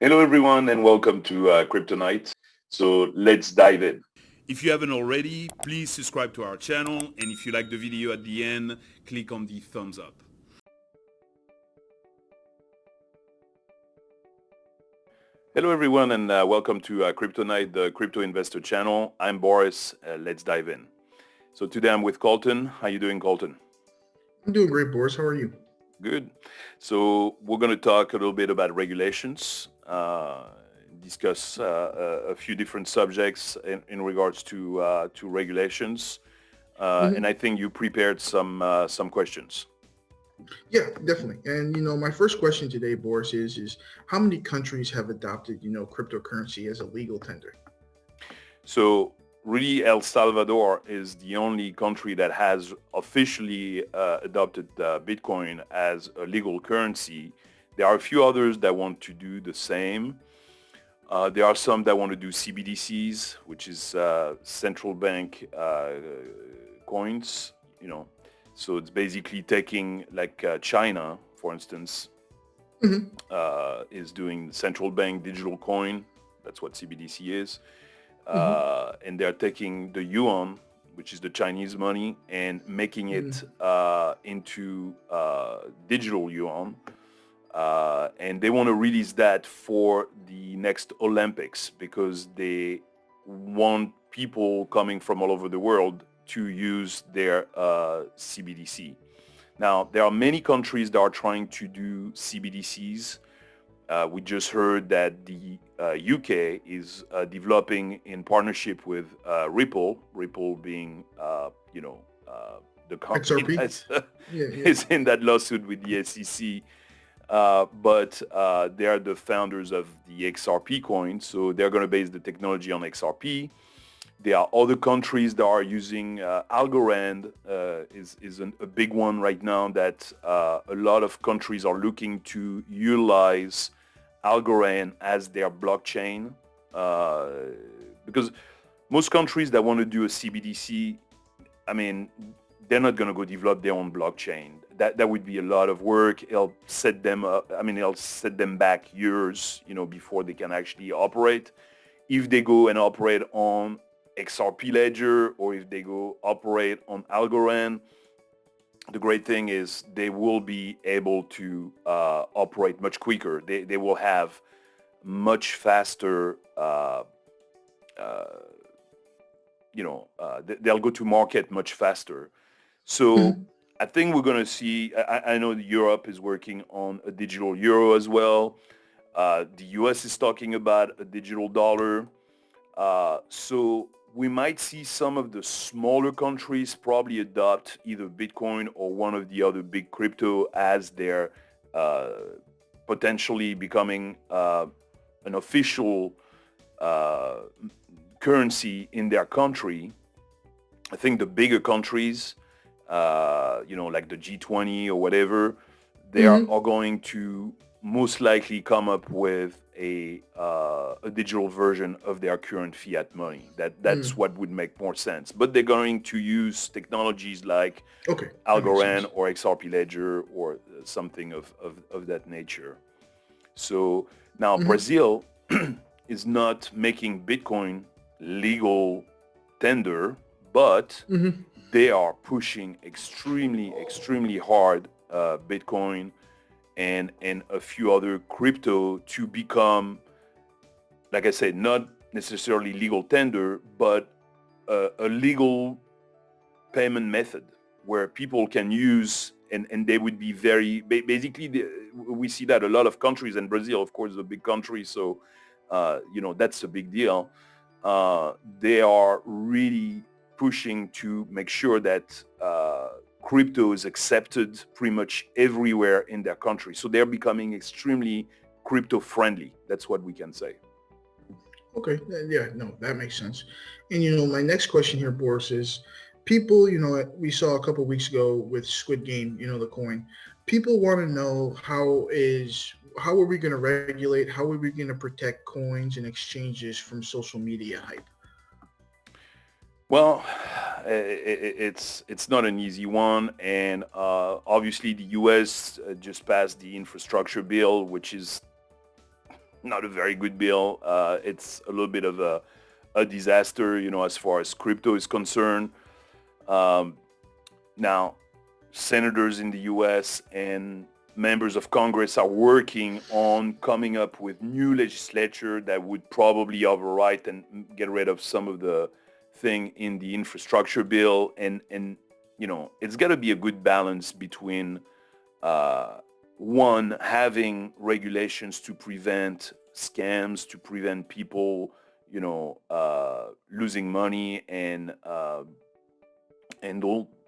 Hello, everyone, and welcome to Kryptonite. So let's dive in. If you haven't already, please subscribe to our channel, and if you like the video at the end, click on the thumbs up. Hello, everyone, and welcome to Kryptonite, the crypto investor channel. I'm Boris. Let's dive in. So today I'm with Colton. How you doing, Colton? I'm doing great, Boris. How are you? Good. So we're going to talk a little bit about regulations, discuss a few different subjects in regards to regulations, and I hmm think you prepared some questions. Yeah, definitely. And my first question today, Boris, is how many countries have adopted, cryptocurrency as a legal tender? So really, El Salvador is the only country that has officially adopted Bitcoin as a legal currency. There are a few others that want to do the same. There are some that want to do CBDCs, which is central bank coins. So it's basically taking like China, for instance, hmm is doing central bank digital coin. That's what CBDC is. hmm And they're taking the yuan, which is the Chinese money, and making it hmm into digital yuan. And they want to release that for the next Olympics because they want people coming from all over the world to use their CBDC. Now, there are many countries that are trying to do CBDCs. We just heard that the UK is developing in partnership with Ripple, Ripple being, the company XRP? that Yeah, yeah. is in that lawsuit with the SEC. But they are the founders of the XRP coin, so they're going to base the technology on XRP. There are other countries that are using Algorand is a big one right now that a lot of countries are looking to utilize Algorand as their blockchain uh, because most countries that want to do a CBDC, I mean, they're not going to go develop their own blockchain. That would be a lot of work. It'll set them up. I mean, it'll set them back years, before they can actually operate. If they go and operate on XRP Ledger or if they go operate on Algorand, the great thing is they will be able to operate much quicker. They will have much faster, uh, they'll go to market much faster. So hmm I think we're going to see, I know Europe is working on a digital euro as well. The US is talking about a digital dollar. So we might see some of the smaller countries probably adopt either Bitcoin or one of the other big crypto as their uh, potentially becoming an official uh, currency in their country. I think the bigger countries, like the G20 or whatever, are hmm going to most likely come up with a digital version of their current fiat money. That's mm what would make more sense. But they're going to use technologies like Okay, that makes Algorand sense. or XRP Ledger or something of that nature. So now hmm Brazil is not making Bitcoin legal tender, but hmm they are pushing extremely hard Bitcoin and a few other crypto to become, like I said, not necessarily legal tender, but a legal payment method where people can use and they would be very basically we see that a lot of countries, and Brazil of course is a big country, so that's a big deal. They are really pushing to make sure that crypto is accepted pretty much everywhere in their country. So they're becoming extremely crypto friendly. That's what we can say. Okay, yeah, no, that makes sense. And my next question here, Boris, is people, we saw a couple weeks ago with Squid Game, the coin. People want to know how are we going to regulate, how are we going to protect coins and exchanges from social media hype? Well, it's not an easy one, and obviously the U.S. Just passed the infrastructure bill, which is not a very good bill. It's a little bit of a disaster, as far as crypto is concerned. Um, Now, senators in the U.S. and members of Congress are working on coming up with new legislature that would probably overwrite and get rid of some of the thing in the infrastructure bill. And it's got to be a good balance between uh, one, having regulations to prevent scams, to prevent people, losing money and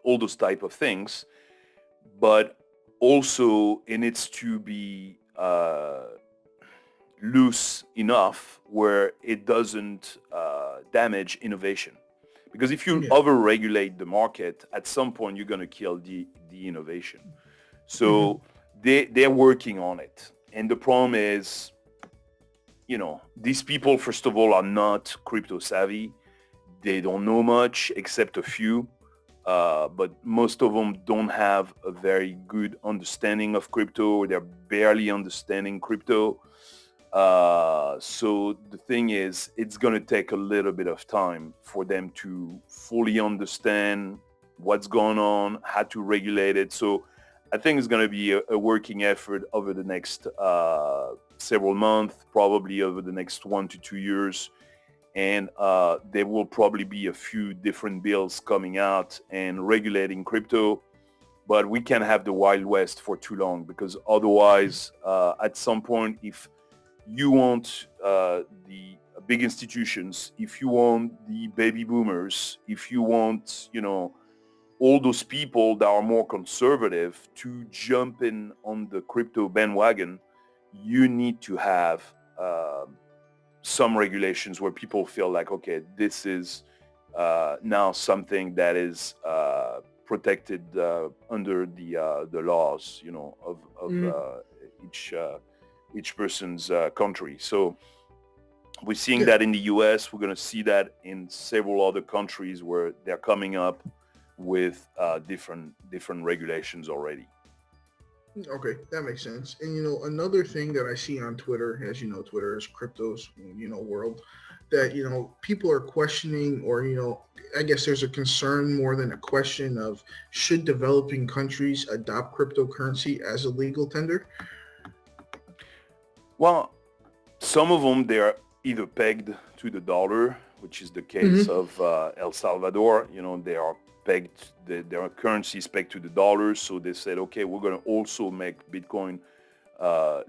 all those type of things, but also it needs to be loose enough where it doesn't damage innovation. Because if you Yeah. over-regulate the market, at some point you're going to kill the innovation. Hmm. So they're working on it. And the problem is, these people, first of all, are not crypto savvy. They don't know much except a few. But most of them don't have a very good understanding of crypto. They're barely understanding crypto. So the thing is, it's going to take a little bit of time for them to fully understand what's going on, how to regulate it. So I think it's going to be a working effort over the next several months, probably over the next 1 to 2 years. And there will probably be a few different bills coming out and regulating crypto, but we can't have the Wild West for too long, because otherwise, at some point, if you want the big institutions, if you want the baby boomers, if you want, all those people that are more conservative to jump in on the crypto bandwagon, you need to have some regulations where people feel like, okay, this is now something that is protected under the laws, of each person's country. So we're seeing Yeah. that in the U.S. We're going to see that in several other countries where they're coming up with different regulations already. Okay, that makes sense. And another thing that I see on Twitter, as you know, Twitter is crypto's world, that people are questioning, or I guess there's a concern more than a question of, should developing countries adopt cryptocurrency as a legal tender? Well, some of them, they're either pegged to the dollar, which is the case Hmm. of El Salvador. They are pegged, their currency is pegged to the dollar. So they said, okay, we're going to also make Bitcoin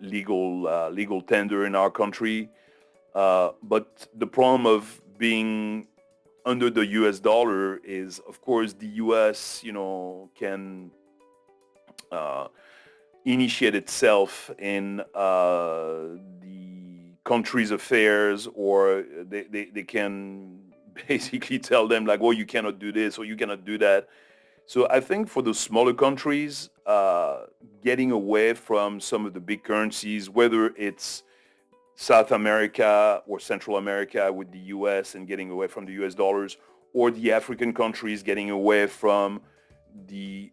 legal tender in our country. But the problem of being under the US dollar is, of course, the US, can uh, initiate itself in the country's affairs, or they can basically tell them like, oh, you cannot do this or you cannot do that. So I think for the smaller countries, getting away from some of the big currencies, whether it's South America or Central America with the US and getting away from the US dollars, or the African countries getting away from the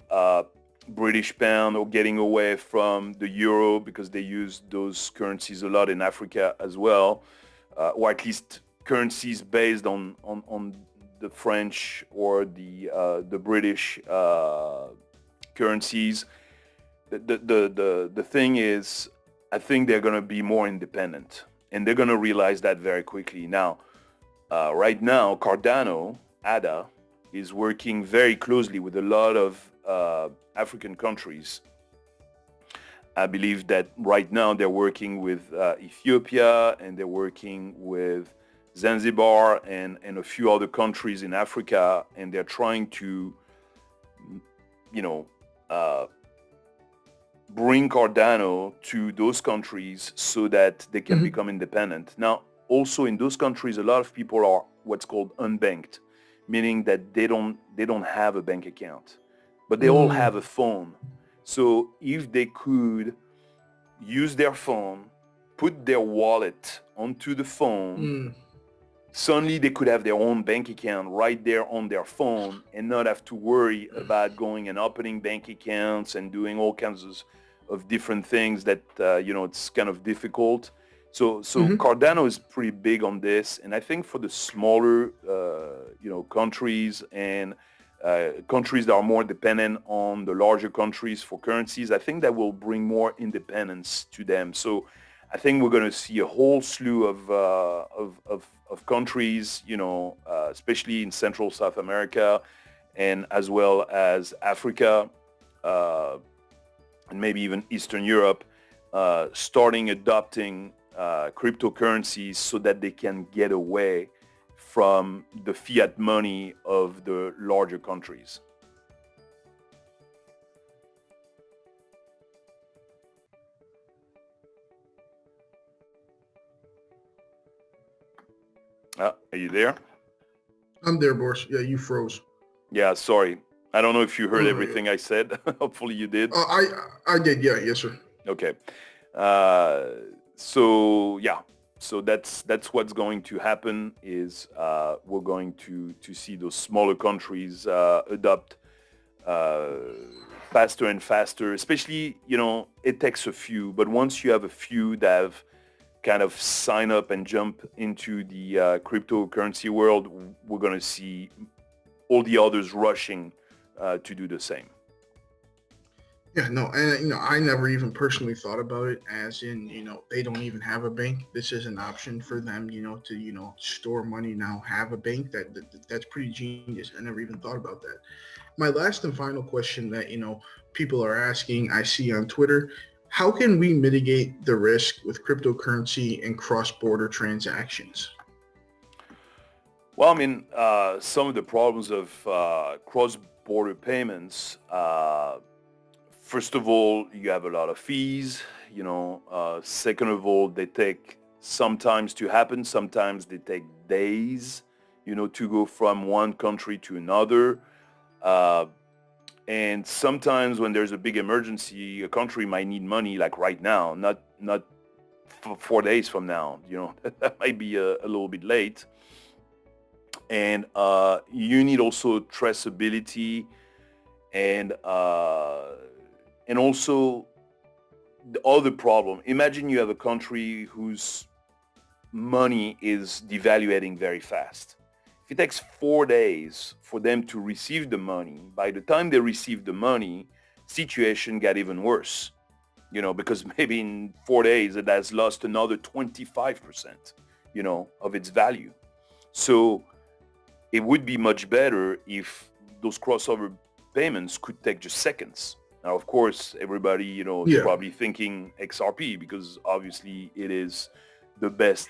British pound, or getting away from the euro, because they use those currencies a lot in Africa as well, or at least currencies based on the French or the British currencies. The thing is, I think they're going to be more independent, and they're going to realize that very quickly. Now, right now, Cardano, ADA, is working very closely with a lot of African countries. I believe that right now they're working with Ethiopia, and they're working with Zanzibar and a few other countries in Africa, and they're trying to, you know, uh, bring Cardano to those countries so that they can Hmm. become independent. Now, also in those countries, a lot of people are what's called unbanked, meaning that they don't have a bank account, but they all Mm. have a phone. So if they could use their phone, put their wallet onto the phone, Mm. suddenly they could have their own bank account right there on their phone and not have to worry about going and opening bank accounts and doing all kinds of different things that, it's kind of difficult. So Hmm. Cardano is pretty big on this, and I think for the smaller, countries and countries that are more dependent on the larger countries for currencies, I think that will bring more independence to them. So I think we're going to see a whole slew of countries, especially in Central South America, and as well as Africa, uh, and maybe even Eastern Europe, starting adopting cryptocurrencies so that they can get away from the fiat money of the larger countries. Are you there? I'm there, Boris. Yeah, you froze. Yeah, sorry. I don't know if you Oh heard no, yeah. everything I said. Hopefully you did. I did. Yeah, yes, sir. Okay. Uh, so yeah, so that's what's going to happen is we're going to see those smaller countries adopt uh, faster and faster. Especially, it takes a few, but once you have a few that have kind of sign up and jump into the cryptocurrency world, we're going to see all the others rushing to do the same. Yeah, no, and I never even personally thought about it as in, they don't even have a bank. This is an option for them, to store money now, have a bank. That's pretty genius. I never even thought about that. My last and final question that people are asking, I see on Twitter: how can we mitigate the risk with cryptocurrency and cross-border transactions? Well, I mean, some of the problems of cross-border payments. First of all, you have a lot of fees. Second of all, they take sometimes to happen. Sometimes they take days. To go from one country to another. Uh, and sometimes when there's a big emergency, a country might need money like right now, not 4 days from now. That might be a little bit late. And you need also traceability and also the other problem. Imagine you have a country whose money is devaluating very fast. If it takes 4 days for them to receive the money, by the time they receive the money, situation got even worse. Because maybe in 4 days it has lost another 25%, of its value. So it would be much better if those crossover payments could take just seconds. Now, of course, everybody, is Yeah. probably thinking XRP because obviously it is the best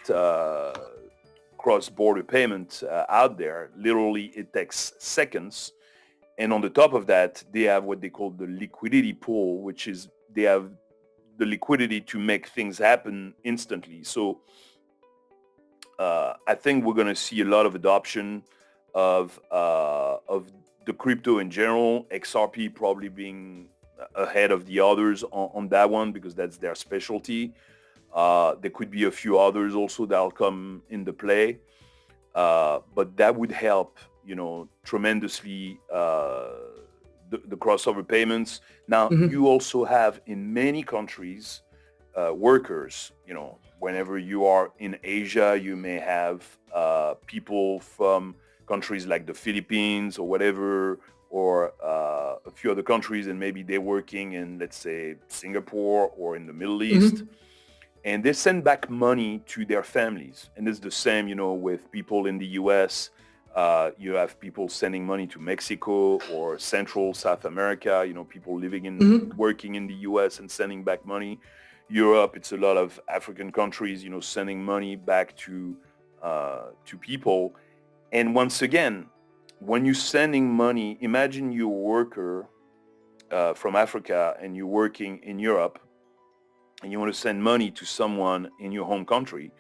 cross-border payment out there. Literally, it takes seconds. And on the top of that, they have what they call the liquidity pool, which is they have the liquidity to make things happen instantly. So I think we're going to see a lot of adoption of the crypto in general. XRP probably being ahead of the others on that one because that's their specialty. There could be a few others also that'll come into play, but that would help, tremendously the crossover payments. Now, Hmm. you also have in many countries workers. Whenever you are in Asia, you may have people from countries like the Philippines or whatever, or a few other countries, and maybe they're working in, let's say, Singapore or in the Middle East, Hmm. and they send back money to their families. And it's the same, with people in the U.S. You have people sending money to Mexico or Central South America. People living in, Hmm. working in the U.S. and sending back money. Europe, it's a lot of African countries, sending money back to people. And once again, when you're sending money, imagine you're a worker from Africa and you're working in Europe and you want to send money to someone in your home country.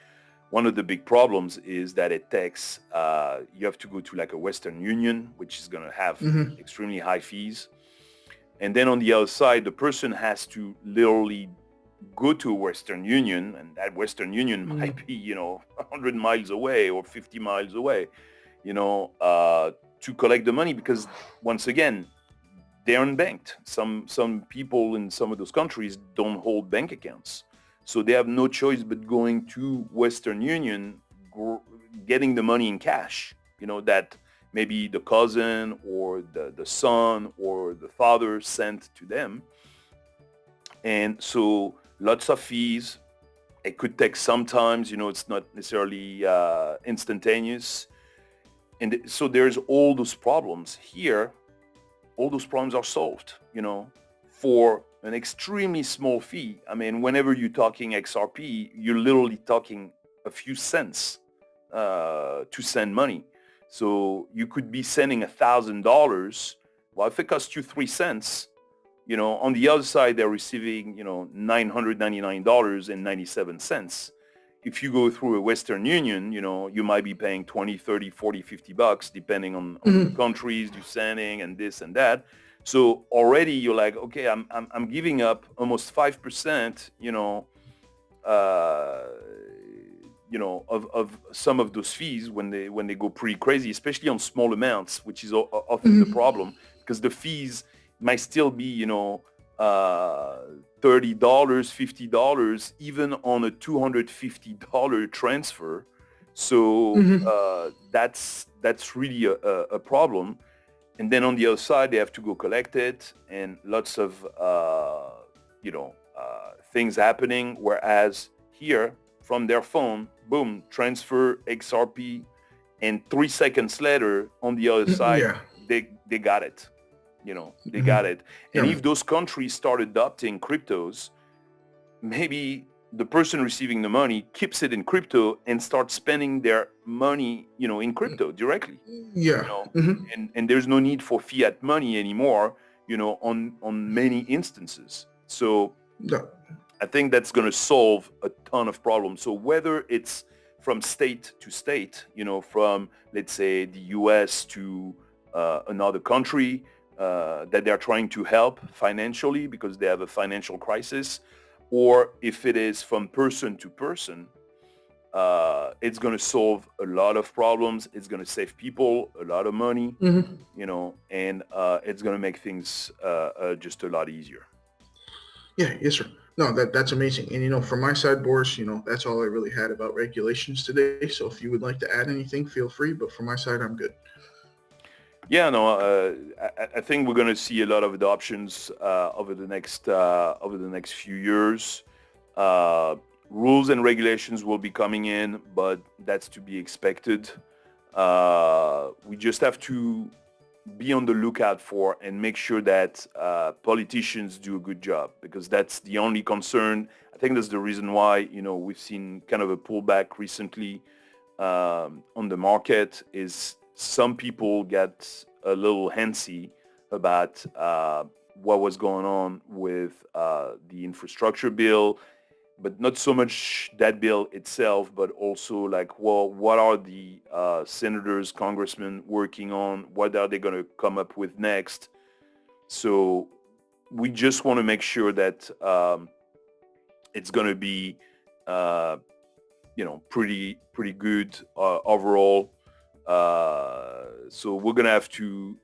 One of the big problems is that it takes, you have to go to like a Western Union, which is going to have Hmm. extremely high fees. And then on the other side, the person has to literally go to a Western Union, and that Western Union might be, 100 miles away or 50 miles away, to collect the money because, once again, they're unbanked. Some people in some of those countries don't hold bank accounts. So they have no choice but going to Western Union, getting the money in cash, that maybe the cousin or the son or the father sent to them. And so lots of fees. It could take sometimes, it's not necessarily instantaneous. And so there's all those problems here. All those problems are solved, for an extremely small fee. I mean, whenever you're talking XRP, you're literally talking a few cents to send money. So you could be sending $1,000. Well, if it costs you 3 cents, on the other side, they're receiving, $999.97. If you go through a Western Union, you might be paying 20, 30, 40, 50 bucks, depending on the countries you're sending and this and that. So already you're like, okay, I'm giving up almost 5%, of some of those fees when they go pretty crazy, especially on small amounts, which is often the problem, because the fees might still be, $30, $50, even on a $250 transfer. So that's really a problem. And then on the other side, they have to go collect it, and lots of things happening. Whereas here, from their phone, boom, transfer XRP, and 3 seconds later, on the other side, they got it. They got it. And if those countries start adopting cryptos, maybe the person receiving the money keeps it in crypto and starts spending their money, in crypto directly. And there's no need for fiat money anymore, on many instances. So I think that's going to solve a ton of problems. So whether it's from state to state, from, let's say, the US to another country that they're trying to help financially because they have a financial crisis, or if it is from person to person, it's going to solve a lot of problems. It's going to save people a lot of money, and it's going to make things just a lot easier. Yeah, yes, sir. No, that's amazing. And from my side, Boris, that's all I really had about regulations today. So if you would like to add anything, feel free. But from my side, I'm good. Yeah, no, I think we're going to see a lot of adoptions over the next few years. Rules and regulations will be coming in, but that's to be expected. We just have to be on the lookout for and make sure that politicians do a good job, because that's the only concern. I think that's the reason why, we've seen kind of a pullback recently on the market. Is some people get a little handsy about what was going on with the infrastructure bill, but not so much that bill itself, but also like, well, what are the senators, congressmen working on? What are they going to come up with next? So we just want to make sure that it's going to be, pretty good overall. So we're going to have to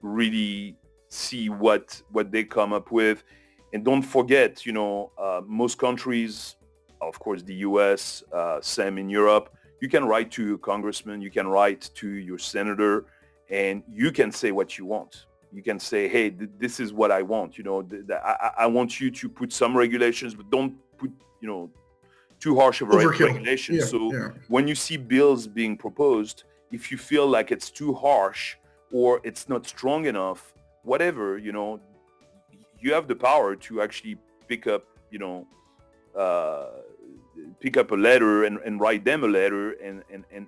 really see what they come up with. And don't forget, most countries, of course, the US, same in Europe, you can write to your congressman, you can write to your senator, and you can say what you want. You can say, hey, this is what I want. I want you to put some regulations, but don't put, too harsh of a regulation. When you see bills being proposed, if you feel like it's too harsh or it's not strong enough, whatever, you have the power to actually pick up a letter and write them a letter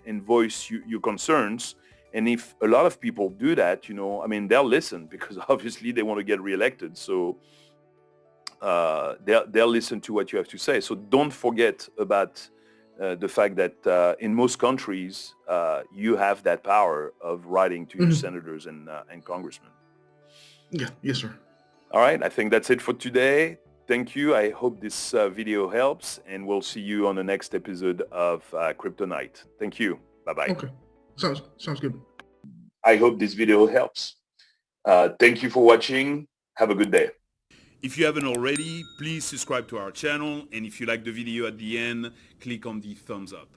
and voice your concerns. And if a lot of people do that, they'll listen, because obviously they want to get reelected. So they'll listen to what you have to say. So don't forget about the fact that in most countries, you have that power of writing to your senators and congressmen. Yeah, yes, sir. All right, I think that's it for today. Thank you. I hope this video helps, and we'll see you on the next episode of Crypto Night. Thank you. Bye-bye. Okay, sounds good. I hope this video helps. Thank you for watching. Have a good day. If you haven't already, please subscribe to our channel, and if you like the video at the end, click on the thumbs up.